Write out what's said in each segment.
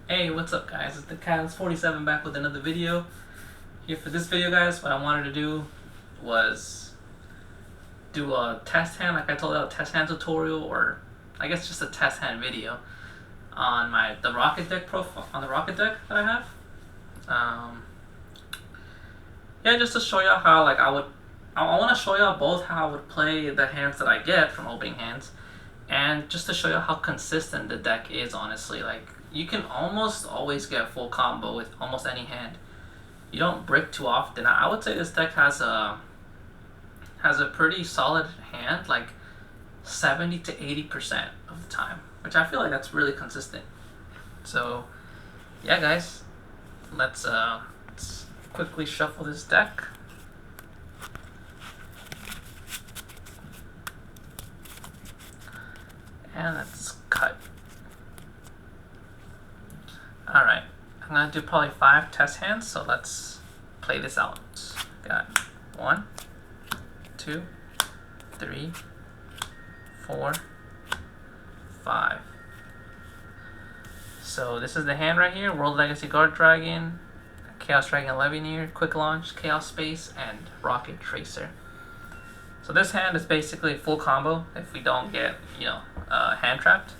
Hey, what's up guys? It's the Cats47 back with another video. Here for this video guys, what I wanted to do was do a test hand, like I told you, a test hand tutorial, or I guess just a test hand video on the Rokket deck profile, on the Rokket deck that I have. Yeah, just to show y'all how I want to show y'all both how I would play the hands that I get from opening hands, and just to show you how consistent the deck is. Honestly, like, you can almost always get full combo with almost any hand. You don't brick too often. I would say this deck has a pretty solid hand, like 70 to 80% of the time, which I feel like that's really consistent. So yeah guys, let's quickly shuffle this deck. And let's cut. Alright, I'm gonna do probably 5 test hands, so let's play this out. Got 1, 2, 3, 4, 5. So this is the hand right here: World Legacy Guard Dragon, Chaos Dragon Levineer, Quick Launch, Chaos Space, and Rokket Tracer. So this hand is basically full combo if we don't get, hand trapped.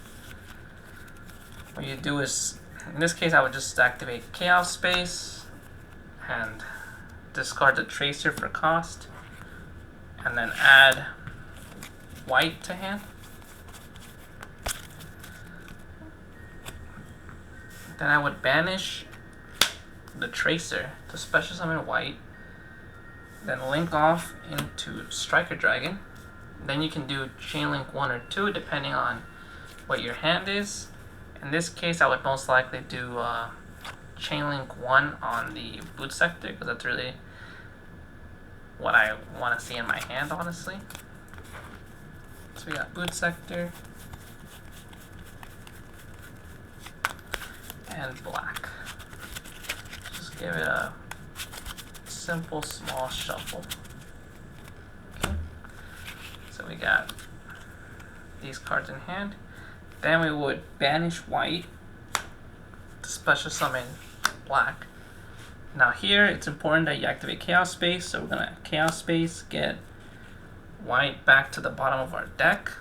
What you do is, in this case, I would just activate Chaos Space and discard the Tracer for cost, and then add white to hand. Then I would banish the Tracer to special summon white, then link off into Striker Dragon. Then you can do Chain Link 1 or 2 depending on what your hand is. In this case, I would most likely do Chain Link 1 on the Boot Sector, because that's really what I want to see in my hand, honestly. So we got Boot Sector and black. Just give it a simple small shuffle. Okay. So we got these cards in hand. Then we would banish white to special summon black. Now here it's important that you activate Chaos Space, so we're gonna Chaos Space, get white back to the bottom of our deck,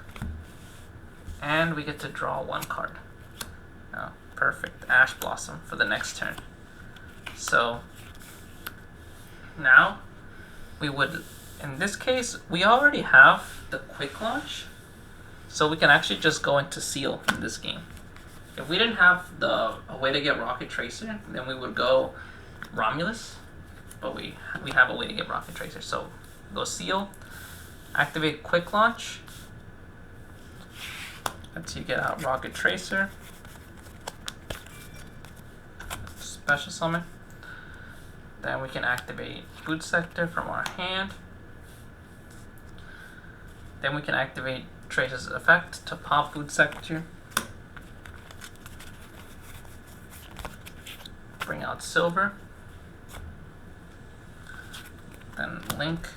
and we get to draw 1 card. Oh, perfect. Ash Blossom for the next turn. So now we would, in this case, we already have the Quick Launch, so we can actually just go into Seal in this game. If we didn't have a way to get Rokket Tracer, then we would go Romulus, but we have a way to get Rokket Tracer. So go Seal, activate Quick Launch, lets you get out Rokket Tracer, special summon. Then we can activate Boot Sector from our hand. Then we can activate Tracer's effect to pop Boot Sector. Bring out Silver. Then link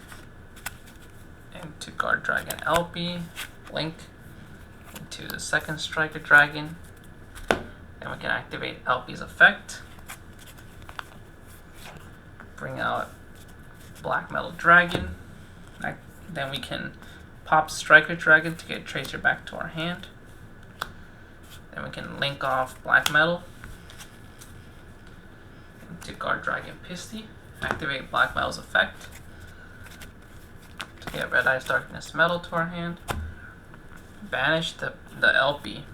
into Guard Dragon LP. Link into the second Striker Dragon. Then we can activate LP's effect. Bring out Black Metal Dragon. Then we can pop Striker Dragon to get Tracer back to our hand. Then we can link off Black Metal into Guard Dragon Pisty. Activate Black Metal's effect to get Red Eyes Darkness Metal to our hand. Banish the LP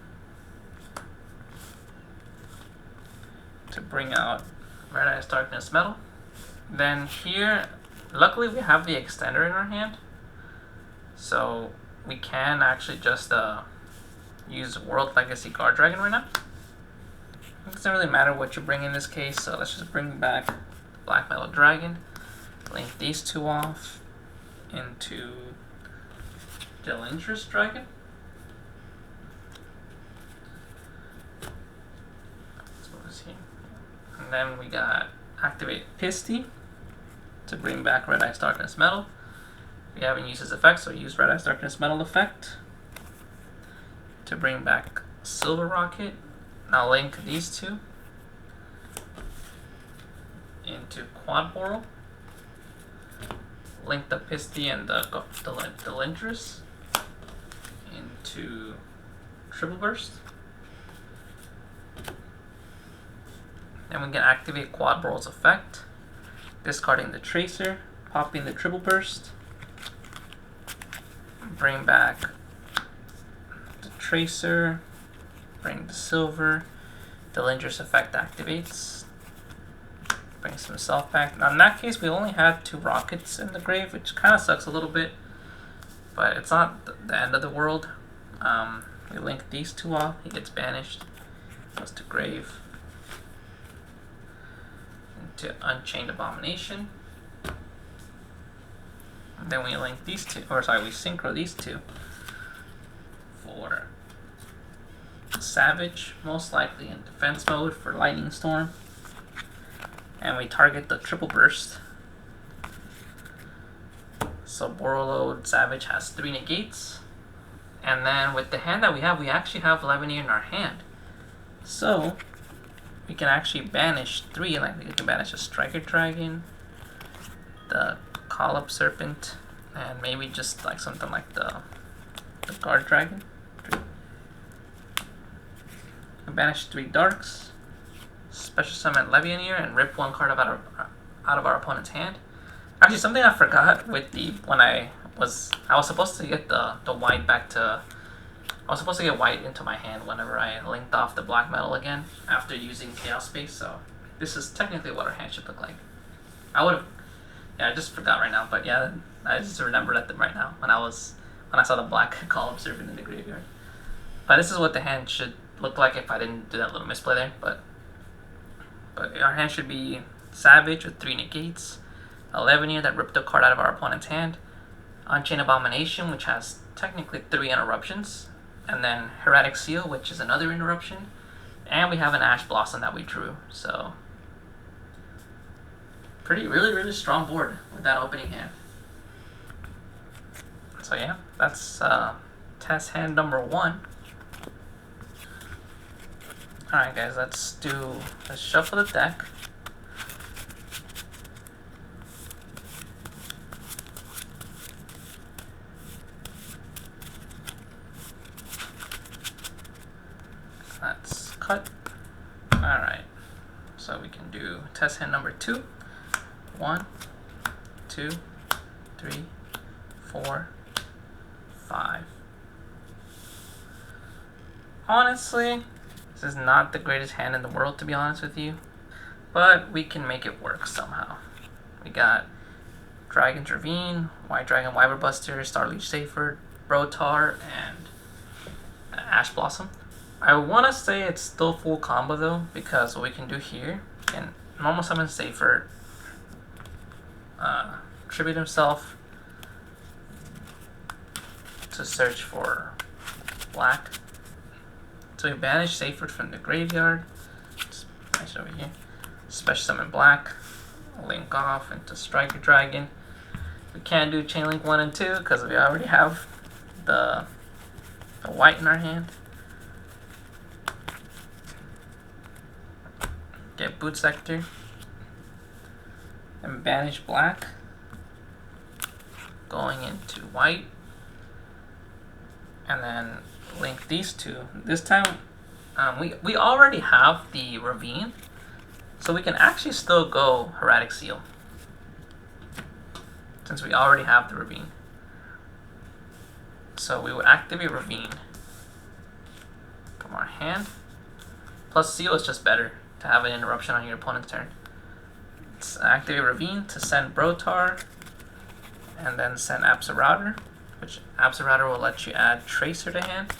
to bring out Red Eyes Darkness Metal. Then here, luckily we have the extender in our hand, so we can actually just use World Legacy Guard Dragon right now. It doesn't really matter what you bring in this case, so let's just bring back Black Metal Dragon, link these 2 off into Delingerous Dragon. Let's move this here. And then we got activate Pisty to bring back Red Eyes Darkness Metal. We haven't used his effect, so use Red Eyes Darkness Metal effect to bring back Silver Rokket. Now link these 2 into quad boral. Link the Pisty and the Lindris into triple burst. Then we can activate quad boral's effect, discarding the tracer, popping the triple burst, bring back the tracer, bring the silver, the Lindris effect activates, brings himself back. Now in that case, we only had 2 Rockets in the grave, which kind of sucks a little bit, but it's not the end of the world. We link these 2 off, he gets banished, goes to grave, into Unchained Abomination. And then we link these 2, or sorry, we synchro these 2 for Savage, most likely in defense mode for Lightning Storm. And we target the triple burst. So Borreload Savage has 3 negates. And then with the hand that we have, we actually have Levineer in our hand. So we can actually banish 3, like we can banish a Striker Dragon, the Collop Serpent, and maybe just like something like the Guard Dragon. We can banish 3 Darks, special summon Levianeer, and rip 1 card out of our opponent's hand. Actually, something I forgot with when I was supposed to get the white back to. I was supposed to get white into my hand whenever I linked off the black metal again after using Chaos Space. So this is technically what our hand should look like. I would have. Yeah, I just forgot right now, but yeah, I just remembered it right now when I saw the black Collop Serpent in the graveyard. But this is what the hand should look like if I didn't do that little misplay there. But our hand should be Savage with 3 negates, a Levineer that ripped a card out of our opponent's hand, Unchained Abomination, which has technically 3 interruptions, and then Heretic Seal, which is another interruption, and we have an Ash Blossom that we drew. So really strong board with that opening hand. So yeah, that's test hand number 1. Alright guys, let's shuffle the deck. Let's cut. Alright, so we can do test hand number 2. 1, 2, 3, 4, 5. Honestly, this is not the greatest hand in the world, to be honest with you, but we can make it work somehow. We got Dragon's Ravine, White Dragon Wyvern Buster, Starleech Safer, Brotar, and Ash Blossom. I want to say it's still full combo though, because what we can do here, we can normal summon Safer, tribute himself to search for black. So we banish Safer from the graveyard. Just banish it over here. Special summon black. Link off into Striker Dragon. We can't do Chain Link 1 and 2 because we already have the white in our hand. Get Boot Sector. And banish black. Going into white. And then link these 2. This time, we already have the Ravine, so we can actually still go Heretic Seal, since we already have the Ravine. So we would activate Ravine from our hand. Plus Seal is just better to have an interruption on your opponent's turn. Let's activate Ravine to send Brotar, and then send Absorautor, which Absorautor will let you add Tracer to hand.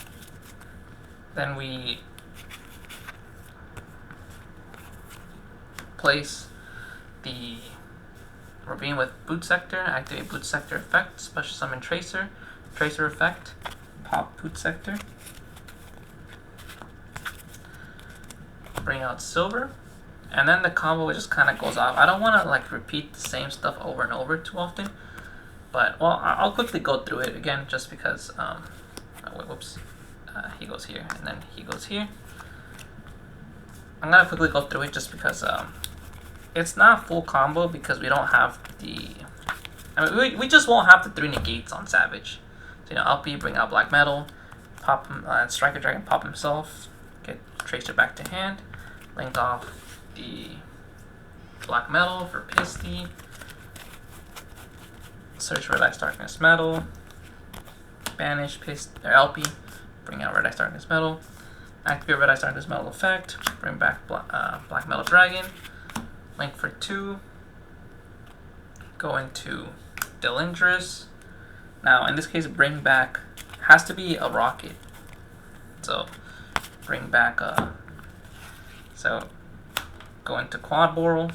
Then we place the Ravine with Boot Sector, activate Boot Sector effect, special summon Tracer, Tracer effect, pop Boot Sector, bring out Silver, and then the combo just kind of goes off. I don't want to like repeat the same stuff over and over too often, but well, I'll quickly go through it again just because, whoops, he goes here and then he goes here. I'm gonna quickly go through it just because it's not full combo because we don't have the. I mean, we just won't have the 3 negates on Savage. So, you know, LP, bring out Black Metal, pop him, Striker Dragon, pop himself, get Tracer back to hand, link off the Black Metal for Pisty, search Red Ice Darkness Metal, banish LP, bring out Red Ice Darkness Metal, activate Red Ice Darkness Metal effect, bring back Black Metal Dragon, link for 2, go into Delindrous. Now in this case, bring back has to be a Rokket. So bring back so go into Quad Boral,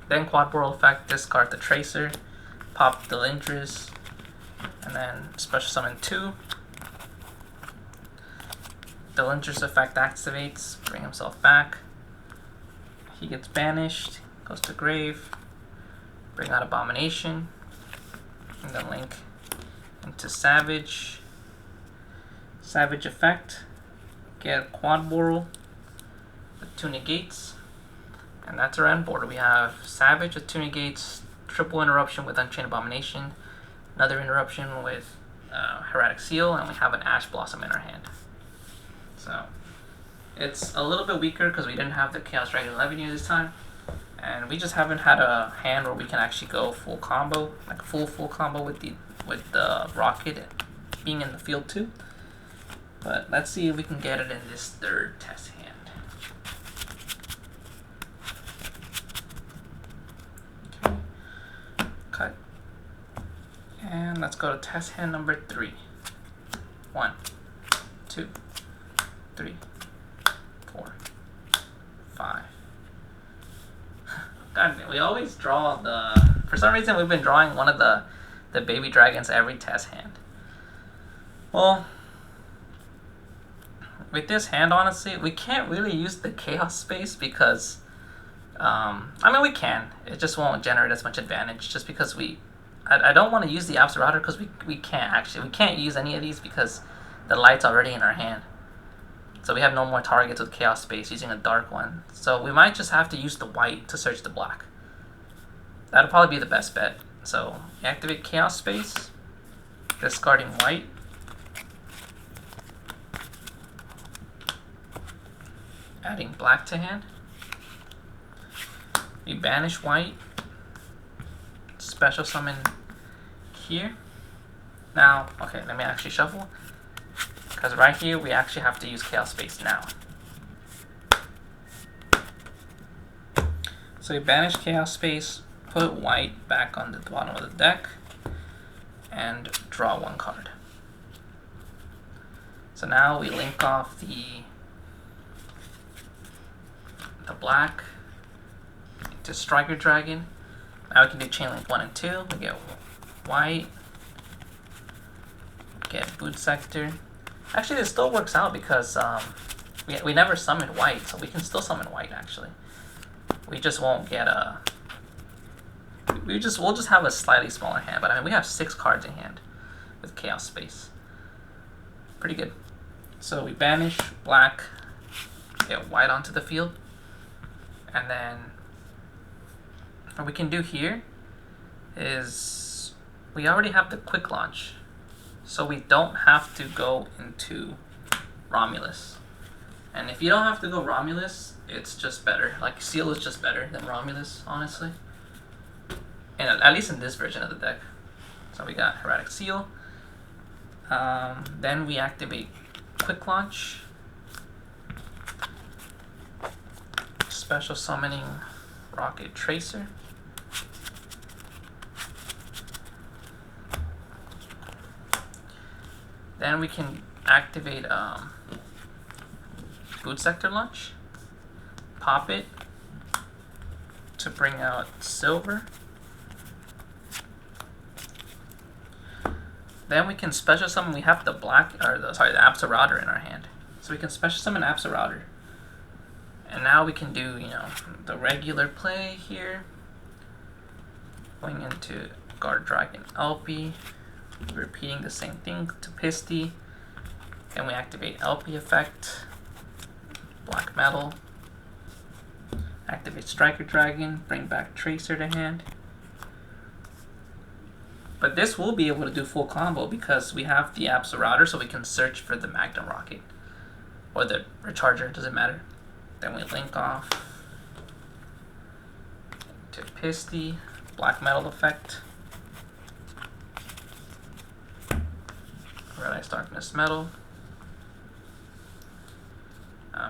then Quad Boral effect, discard the Tracer, pop Delindrous, and then special summon 2. Delindrous effect activates, bring himself back. He gets banished, goes to grave, bring out Abomination, and then link into Savage. Savage effect, get Quad Boral with 2 negates, and that's our end board. We have Savage with 2 negates, triple interruption with Unchained Abomination, another interruption with Heretic Seal, and we have an Ash Blossom in our hand. So it's a little bit weaker because we didn't have the Chaos Dragon 11 this time, and we just haven't had a hand where we can actually go full combo, like full combo with the Rokket being in the field too. But let's see if we can get it in this third test hand. Okay. Cut. And let's go to test hand number 3. 1, 2, 3, 4, 5. God, we always draw the. For some reason, we've been drawing one of the baby dragons every test hand. Well, with this hand, honestly, we can't really use the Chaos Space because, I mean, we can. It just won't generate as much advantage just because I don't want to use the Absol because we can't actually. We can't use any of these because the light's already in our hand. So we have no more targets with Chaos Space using a dark one. So we might just have to use the white to search the black. That'll probably be the best bet. So activate Chaos Space, discarding white. Adding black to hand. We banish white. Special summon here. Now, okay, let me actually shuffle. Because right here, we actually have to use Chaos Space now. So we banish Chaos Space, put white back on the bottom of the deck, and draw 1 card. So now we link off the black to Striker Dragon. Now we can do Chain Link 1 and 2. We get white, get Boot Sector. Actually, this still works out because we never summoned white, so we can still summon white. Actually, we just won't get a. We'll just have a slightly smaller hand, but I mean we have 6 cards in hand with Chaos Space. Pretty good. So we banish black, get white onto the field, and then what we can do here is we already have the quick launch. So we don't have to go into Romulus. And if you don't have to go Romulus, it's just better. Like, Seal is just better than Romulus, honestly. And at least in this version of the deck. So we got Heretic Seal. Then we activate Quick Launch. Special summoning Rokket Tracer. Then we can activate Boot Sector Launch, pop it to bring out Silver. Then we can special summon. We have the the Absol in our hand, so we can special summon Absol. And now we can do the regular play here, going into Guard Dragon LP. Repeating the same thing to Pisty. Then we activate LP effect, Black Metal, Activate Striker Dragon, bring back Tracer to hand. But this will be able to do full combo because we have the Absol so we can search for the Magnum Rokket. Or the Recharger, doesn't matter. Then we link off to Pisty, Black Metal Effect, Red Ice Darkness Metal.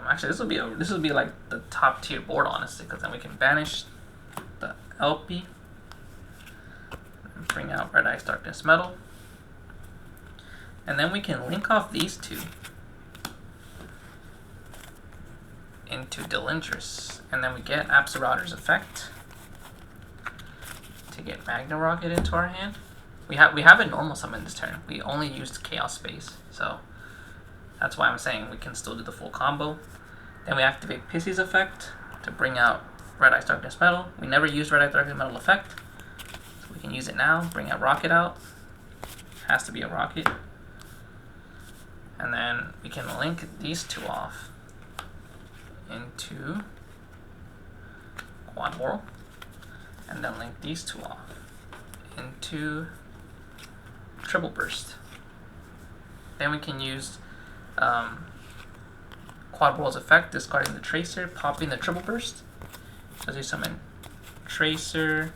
Actually, this will be like the top tier board, honestly, because then we can banish the LP and bring out Red Ice Darkness Metal, and then we can link off these two into Delindrus, and then we get Absol effect to get Magnum Rokket into our hand. We haven't normal summoned this turn. We only used Chaos Space, so that's why I'm saying we can still do the full combo. Then we activate Pissy's effect to bring out Red Ice Darkness Metal. We never used Red Ice Darkness Metal effect, so we can use it now. Bring out Rokket out. Has to be a Rokket. And then we can link these two off into Quad Whirl, and then link these two off into Triple Burst. Then we can use Quad Whirl's effect, discarding the Tracer, popping the Triple Burst. So you summon Tracer,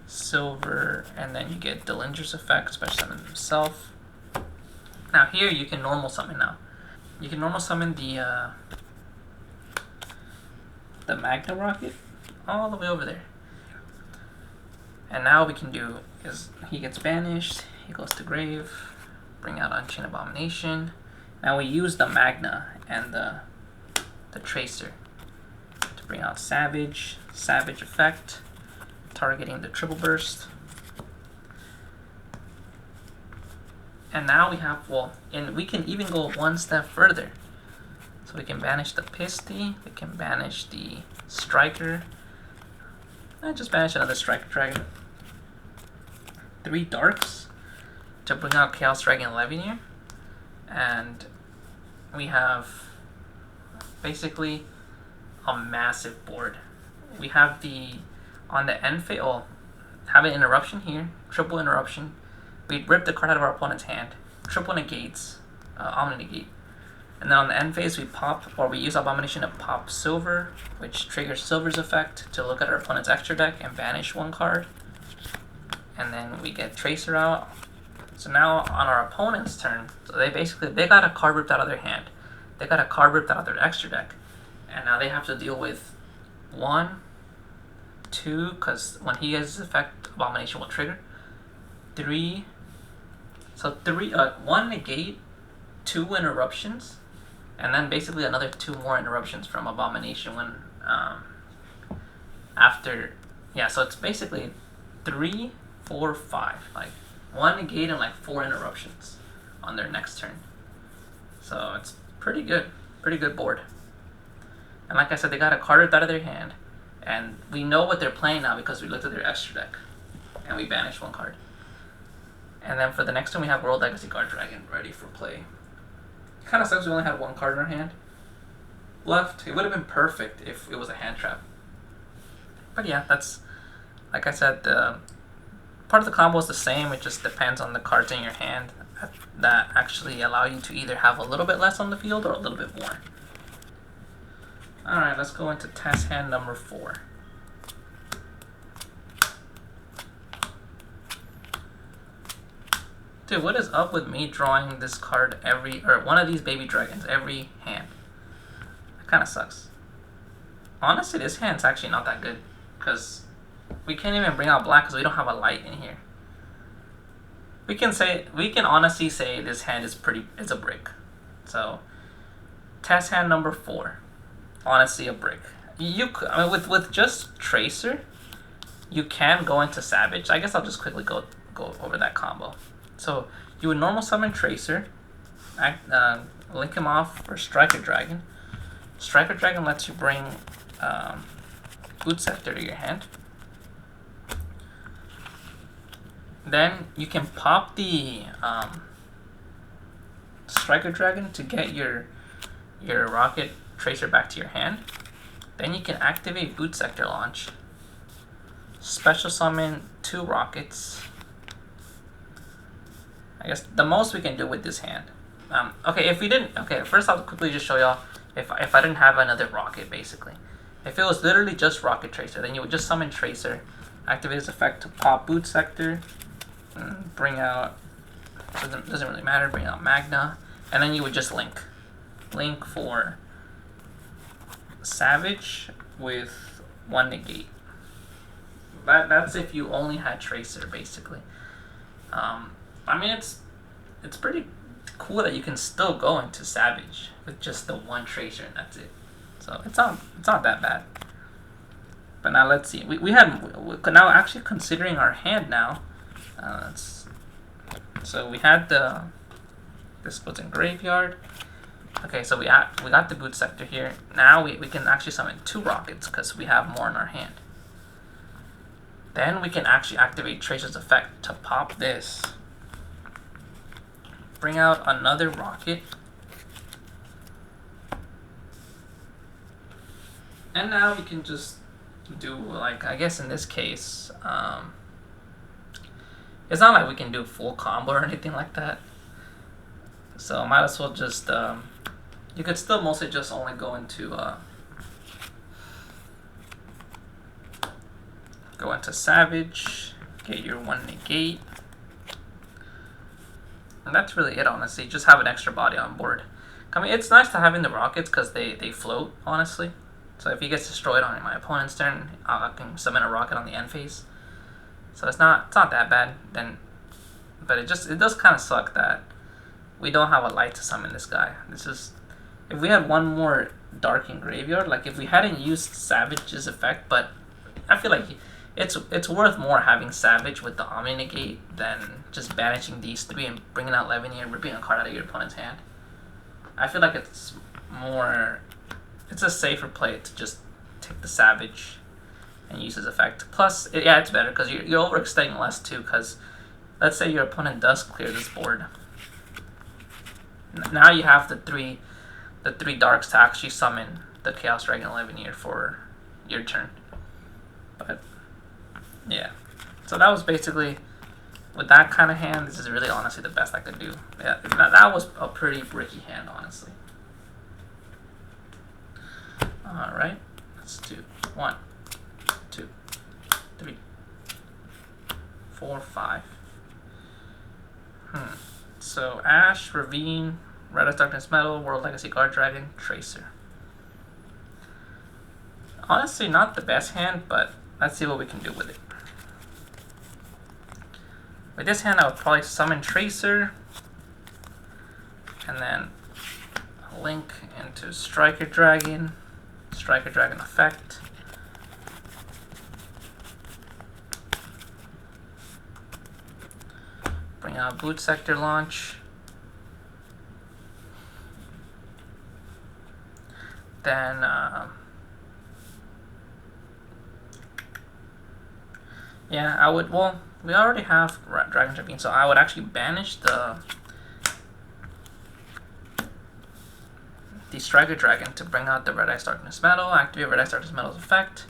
Silver, and then you get Delindrus effect, special summon himself. Now here you can normal summon now. You can normal summon the Magnum Rokket all the way over there. And now we can do is he gets banished, he goes to grave, bring out Unchained Abomination. Now we use the Magna and the Tracer to bring out Savage effect, targeting the Triple Burst. And now we have, and we can even go one step further. So we can banish the Pisty, we can banish the Striker, and just banish another Striker Dragon. 3 Darks to bring out Chaos Dragon Levineer. And we have basically a massive board. We have on the end phase, have an interruption here, triple interruption. We rip the card out of our opponent's hand, triple negates, Omni negate. And then on the end phase, we use Abomination to pop Silver, which triggers Silver's effect to look at our opponent's extra deck and banish 1 card. And then we get Tracer out. So now on our opponent's turn, so they got a card ripped out of their hand. They got a card ripped out of their extra deck. And now they have to deal with 1, 2, because when he gets his effect, Abomination will trigger. 3, so 1 negate, 2 interruptions, and then basically another 2 more interruptions from Abomination when so it's basically 3, 4, 5, like 1 negate and like 4 interruptions on their next turn. So it's pretty good board. And like I said, they got a card ripped out of their hand, and we know what they're playing now because we looked at their extra deck and we banished 1 card. And then for the next one, we have World Legacy Guard Dragon ready for play. Kind of sucks we only had 1 card in our hand left. It would have been perfect if it was a hand trap. But yeah, that's, like I said, the part of the combo is the same. It just depends on the cards in your hand that actually allow you to either have a little bit less on the field or a little bit more. Alright, let's go into test hand number 4. Dude, what is up with me drawing this card one of these baby dragons every hand? That kind of sucks. Honestly, this hand's actually not that good, because we can't even bring out black because we don't have a light in here. We can honestly say this hand is it's a brick. So, test hand number 4. Honestly, a brick. With just Tracer, you can go into Savage. I guess I'll just quickly go over that combo. So you would normal summon Tracer, link him off for Striker Dragon. Striker Dragon lets you bring Boot Scepter to your hand. Then you can pop the Striker Dragon to get your Rokket Tracer back to your hand. Then you can activate boot sector launch, special summon 2 rockets. I guess the most we can do with this hand. Okay, if we didn't, okay, first I'll quickly just show y'all if I didn't have another rocket, basically. If it was literally just rocket tracer, then you would just summon tracer, activate its effect to pop boot sector, bring out, doesn't really matter, bring out Magna, and then you would just link for Savage with 1 negate. That's if you only had tracer, basically. I mean, it's pretty cool that you can still go into Savage with just the 1 tracer and that's it. So it's not that bad. But now let's see. We now actually considering our hand now. So we had this goes in graveyard. Okay, so we got the boot sector here. Now we can actually summon 2 rockets because we have more in our hand. Then we can actually activate Tracer's effect to pop this. Bring out another rocket. And now we can just do, like, I guess in this case, it's not like we can do full combo or anything like that. So might as well just, you could still mostly just only go into Savage, get your 1 negate. And that's really it, honestly. Just have an extra body on board. I mean, it's nice to having the rockets because they float, honestly. So if he gets destroyed on my opponent's turn, I can summon a rocket on the end phase. So it's not that bad. But it does kind of suck that we don't have a light to summon this guy. If we had 1 more dark in graveyard, like if we hadn't used Savage's effect, but I feel like it's worth more having Savage with the Omni negate than just banishing these 3 and bringing out Levineer and ripping a card out of your opponent's hand. I feel like it's a safer play to just take the Savage and use his effect. Plus, it's better because you're overextending less too, because let's say your opponent does clear this board. Now you have the three darks to actually summon the Chaos Dragon Levineer for your turn. But yeah, so that was basically, with that kind of hand, this is really honestly the best I could do. Yeah, that was a pretty bricky hand, honestly. Alright, let's do 1, 2, 3, 4, 5. So Ash, Ravine, Red Ice Darkness Metal, World Legacy Guard Dragon, Tracer. Honestly, not the best hand, but let's see what we can do with it. With this hand, I would probably summon Tracer, and then link into Striker Dragon effect. Bring out Boot Sector launch. Then yeah, I would, well, we already have Dragon Ravine, so I would actually banish the Striker Dragon to bring out the Red Ice Darkness Metal, activate Red Ice Darkness Metal's effect,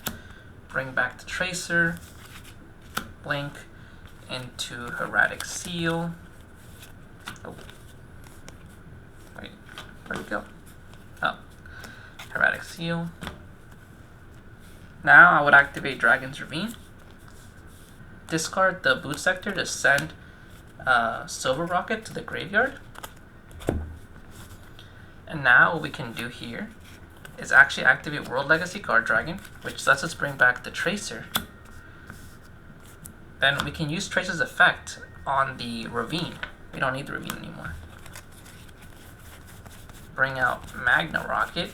bring back the Tracer, link into Hermetic Seal. Oh. Wait, where'd it go? Oh. Hermetic Seal. Now I would activate Dragon's Ravine. Discard the Boot Sector to send Silver Rocket to the graveyard. And now what we can do here is actually activate World Legacy Guard Dragon, which lets us bring back the Tracer. Then we can use Tracer's effect on the Ravine. We don't need the Ravine anymore. Bring out Magna Rocket.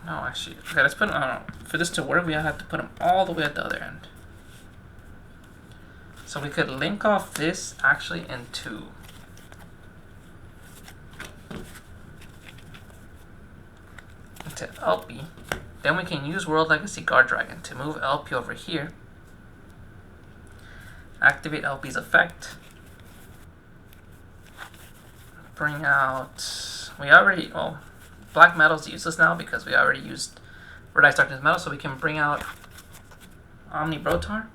No, actually, okay, let's put for this to work, we have to put them all the way at the other end. So we could link off this actually into LP. Then we can use World Legacy Guard Dragon to move LP over here. Activate LP's effect. bring out, well, black metal's useless now because we already used Red Ice Darkness Metal, so we can bring out Omni Brotar.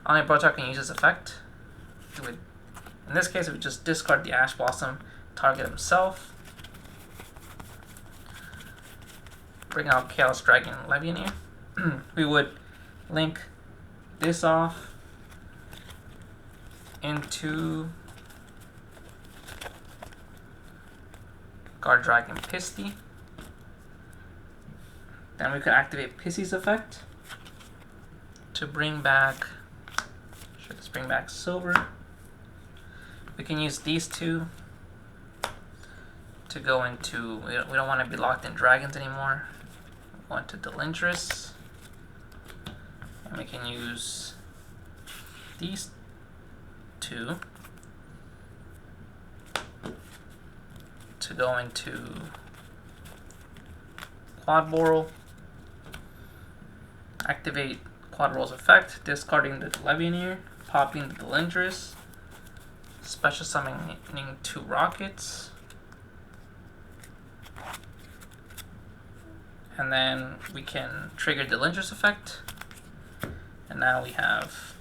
Omni Brotar can use this effect. In this case, we would just discard the Ash Blossom, target himself. Bring out Chaos Dragon Levianeer. We would link this off into Guard Dragon Pisty. Then we could activate Pissy's effect to bring back, let's bring back Silver. We can use these two to go into, we don't want to be locked in dragons anymore. Go into Delindrus. And we can use these two to go into Quad Boral. Activate Quad Boral's effect, discarding the Levianeer, popping the Delindrus, special summoning 2 Rockets, and then we can trigger the Delindrus effect, and now we have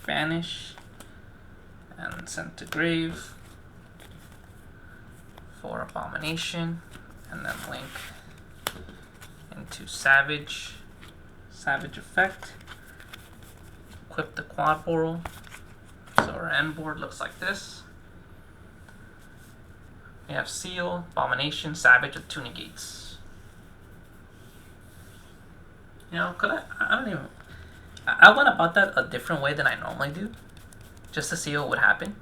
Vanish and Sent to Grave for Abomination, and then link into Savage effect, equip the Quad Boral. So our end board looks like this. We have Seal, Abomination, Savage with 2 negates. You know, I went about that a different way than I normally do, just to see what would happen.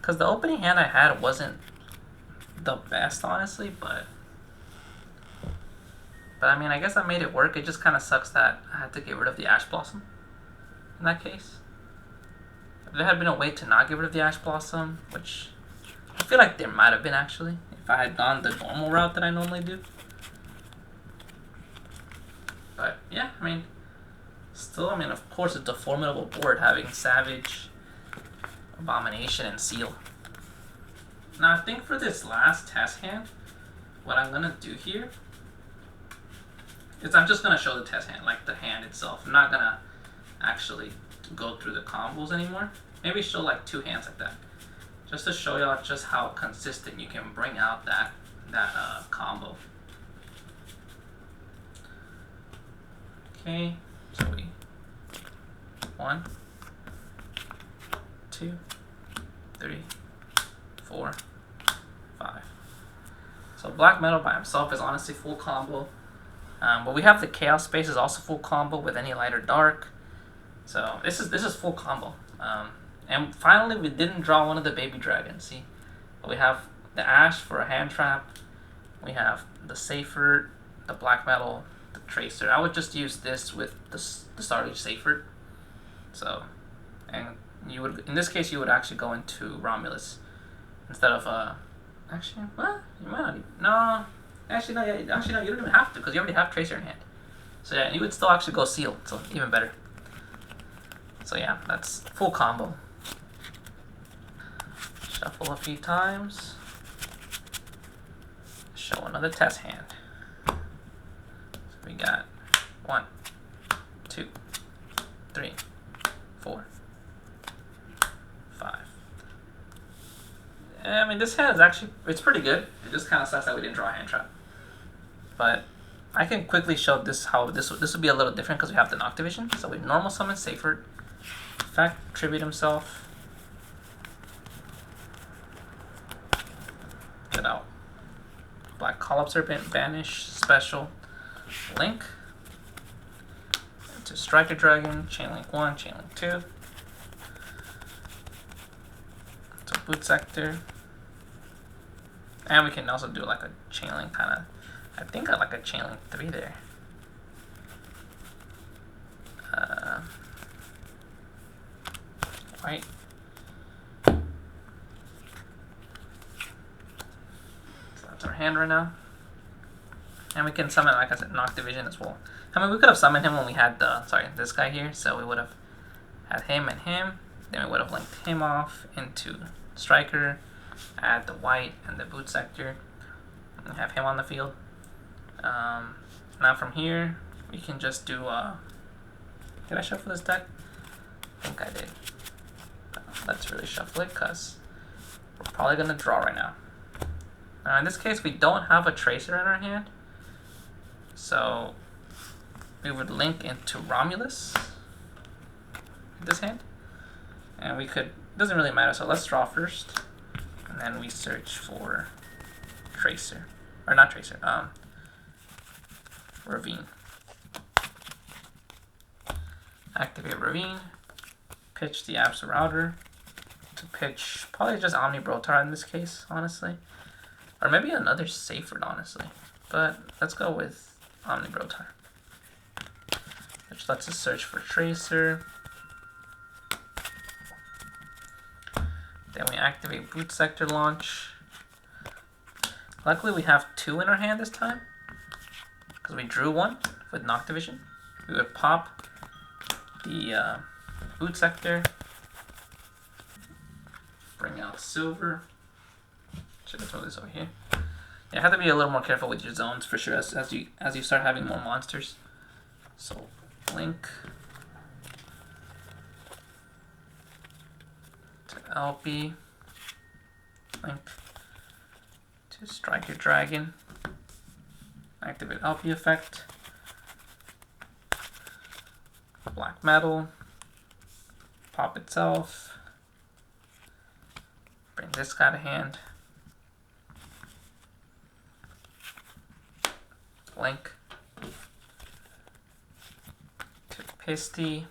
Because the opening hand I had wasn't the best, honestly, but I mean, I guess I made it work. It just kind of sucks that I had to get rid of the Ash Blossom in that case. If there had been a way to not get rid of the Ash Blossom, which I feel like there might have been actually, if I had gone the normal route that I normally do. But yeah, I mean, still, I mean, of course, it's a formidable board having Savage, Abomination, and Seal. Now, I think for this last test hand, what I'm going to do here is I'm just going to show the test hand, like the hand itself. I'm not going to actually go through the combos anymore. Maybe show like 2 hands like that, just to show y'all just how consistent you can bring out that combo. Okay, so 1, 2, 3, 4, 5. So black metal by himself is honestly full combo. But we have the Chaos Space is also full combo with any light or dark. So this is full combo. And finally, we didn't draw one of the baby dragons. See, but we have the Ash for a hand trap. We have the Safer, the black metal, the Tracer. I would just use this with the Starlight Safer. So, and you would, in this case, you would actually go into Romulus instead of actually, well, you might not even, no. Actually, no, you don't even have to, because you already have Tracer in hand. So yeah, you would still actually go Seal, so even better. So yeah, that's full combo. Shuffle a few times. Show another test hand. So we got 1, 2, 3, 4, 5. I mean, this hand is actually, it's pretty good. It just kind of sucks that we didn't draw a hand trap. But I can quickly show this how this would be a little different because we have the Noctivision. So we normal summon Safer, effect, tribute himself, get out Black Collop Serpent, Vanish, special, link to Striker Dragon, Chain Link 1, Chain Link 2, to Boot Sector. And we can also do like a Chain Link kind of, I think I like a Chain Link 3 there. Right. So that's our hand right now. And we can summon, like I said, Noctivision as well. I mean, we could have summoned him when we had the, this guy here. So we would have had him and him. Then we would have linked him off into Striker. add the white and the boot sector, and have him on the field. Now from here, we can just do, did I shuffle this deck? I think I did. Let's really shuffle it, because we're probably going to draw right now. Now in this case, we don't have a Tracer in our hand, so we would link into Romulus in this hand, and we could, doesn't really matter, so let's draw first, and then we search for Tracer, or not Tracer, Ravine. Activate Ravine, pitch the Absa Router, to pitch probably just Omni Brotar in this case, honestly. Or maybe another Seyfried, honestly. But let's go with Omni Brotar, which lets us search for Tracer. Then we activate Boot Sector Launch. Luckily we have 2 in our hand this time, because we drew 1 with Noctivision. We would pop the Boot Sector, bring out Silver. Should have throw this over here. Yeah, have to be a little more careful with your zones for sure as you start having more monsters. So link to LP, link to Strike Your Dragon, activate LP effect, Black Metal, pop itself, bring this guy to hand, link to Pisty,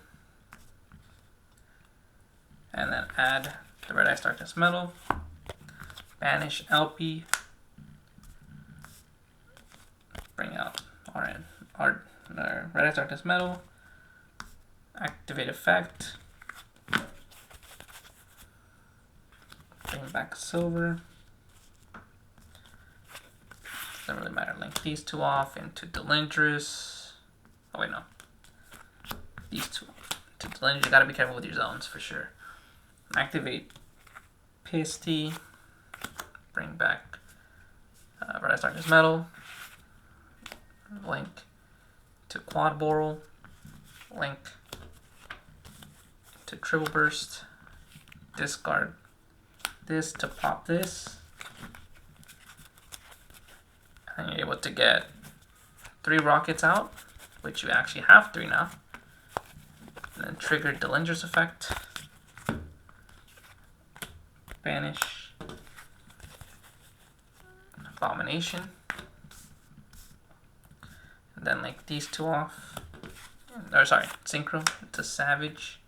and then add the Red Ice Darkness Metal, banish LP, bring out our Red Ice Darkness Metal, activate effect, bring back Silver. Doesn't really matter. Link these 2 off into Delindrus. Oh wait, no. These 2 to Delindrus. You gotta be careful with your zones for sure. Activate Pisty. Bring back Red Ice Darkness Metal. Link to Quad Boral. Link to Triple Burst. Discard this to pop this. And you're able to get 3 Rockets out, which you actually have 3 now. And then trigger Delindrus effect. Banish. Abomination. And then like these 2 off. Or sorry, Synchro to Savage.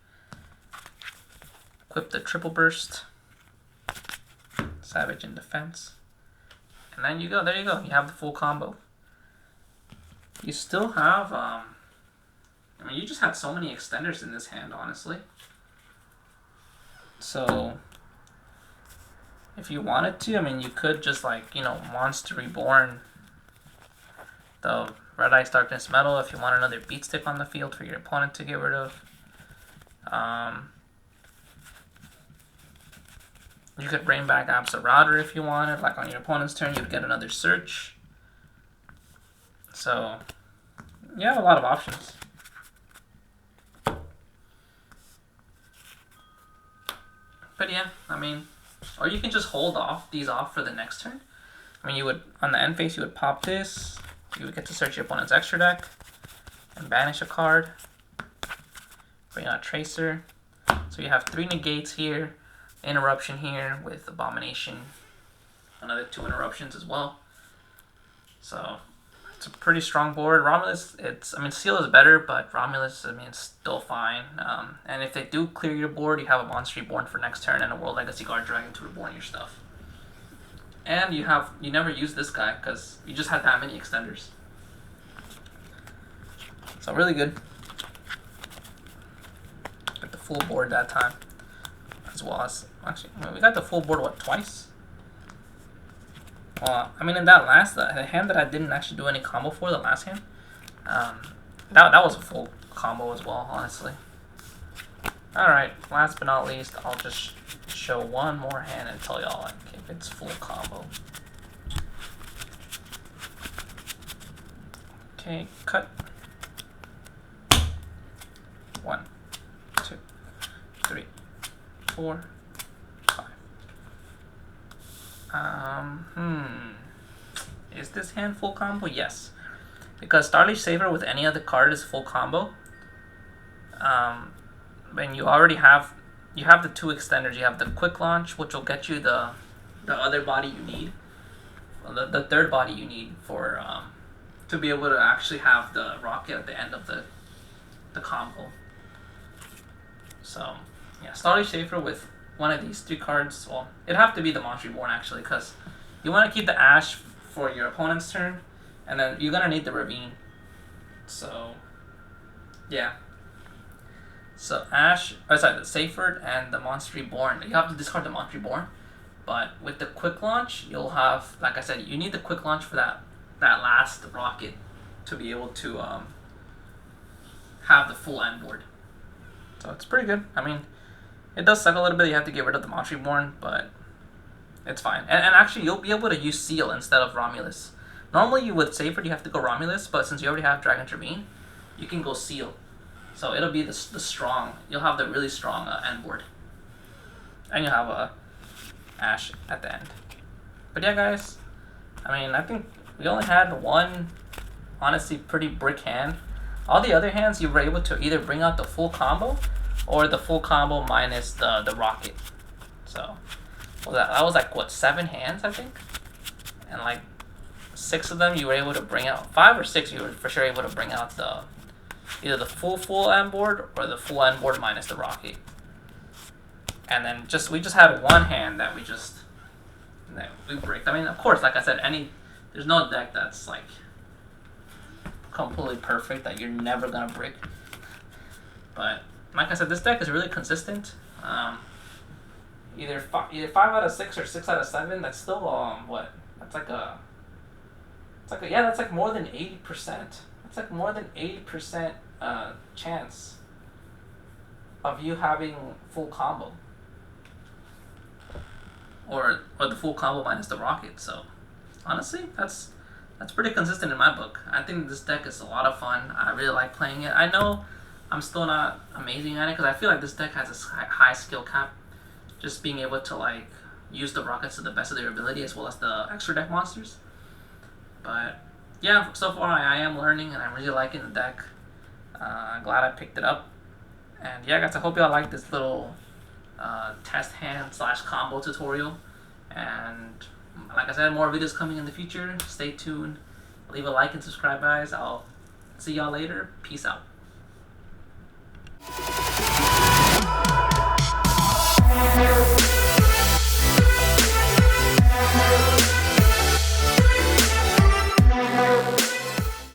Equip the Triple Burst. Savage in defense. And then you go, there you go, you have the full combo. You still have, I mean, you just had so many extenders in this hand, honestly. So, if you wanted to, I mean, you could just like, you know, Monster Reborn the Red Ice Darkness Metal if you want another beat stick on the field for your opponent to get rid of. You could bring back Absa Router if you wanted, like on your opponent's turn you'd get another search. So, you have a lot of options. But yeah, I mean, or you can just hold these off for the next turn. I mean, you would, on the end phase, you would pop this, you would get to search your opponent's extra deck, and banish a card, bring out Tracer. So you have 3 negates here, interruption here with Abomination, another 2 interruptions as well. So it's a pretty strong board. Romulus, I mean, Seal is better, but Romulus, I mean, it's still fine. And if they do clear your board, you have a Monster Reborn for next turn and a World Legacy Guard Dragon to reborn your stuff. And you never use this guy because you just had that many extenders. So really good. Got the full board that time, as well as actually we got the full board what, twice? I mean, in that last the hand that I didn't actually do any combo for, the last hand, that was a full combo as well, honestly. Alright, last but not least, I'll just show one more hand and tell y'all like if it's full combo. Okay, cut. 1, 2, 3, 4, 5. Is this hand full combo? Yes. Because Starlight Saver with any other card is full combo. When you already have the 2 extenders. You have the quick launch, which will get you the other body you need, the third body you need for to be able to actually have the rocket at the end of the combo. So yeah, Starlight Safer with one of these 3 cards. Well, it'd have to be the Monster Reborn actually, because you want to keep the Ash for your opponent's turn, and then you're gonna need the Ravine. So yeah. So Ash, the Seyfert and the Monster Reborn. You have to discard the Monster Reborn, but with the quick launch, you'll have, like I said, you need the quick launch for that last rocket to be able to have the full end board. So it's pretty good. I mean, it does suck a little bit. You have to get rid of the Monster Reborn, but it's fine. And actually, you'll be able to use Seal instead of Romulus. Normally, with Seyfert, you have to go Romulus, but since you already have Dragon Trevine, you can go Seal. So it'll be the strong. You'll have the really strong end board, and you'll have a Ash at the end. But yeah, guys, I mean, I think we only had one, honestly, pretty brick hand. All the other hands you were able to either bring out the full combo, or the full combo minus the rocket. So well, that was like what, 7 hands I think, and like 6 of them you were able to bring out. 5 or 6 you were for sure able to bring out the either the full end board or the full end board minus the rocket. And then we just had one hand that we bricked. I mean, of course, like I said, there's no deck that's like completely perfect that you're never gonna brick. But like I said, this deck is really consistent. Either 5 out of 6 or 6 out of 7. That's still what? That's like that's like more than 80%. That's like more than 80% chance of you having full combo, or the full combo minus the rocket. So honestly, that's pretty consistent in my book. I think this deck is a lot of fun. I really like playing it. I know I'm still not amazing at it because I feel like this deck has a high skill cap. Just being able to like use the rockets to the best of their ability as well as the extra deck monsters. But yeah, so far I am learning and I'm really liking the deck. Glad I picked it up. And yeah, guys, I hope y'all like this little test hand / combo tutorial. And like I said, more videos coming in the future. Stay tuned. Leave a like and subscribe, guys. I'll see y'all later. Peace out.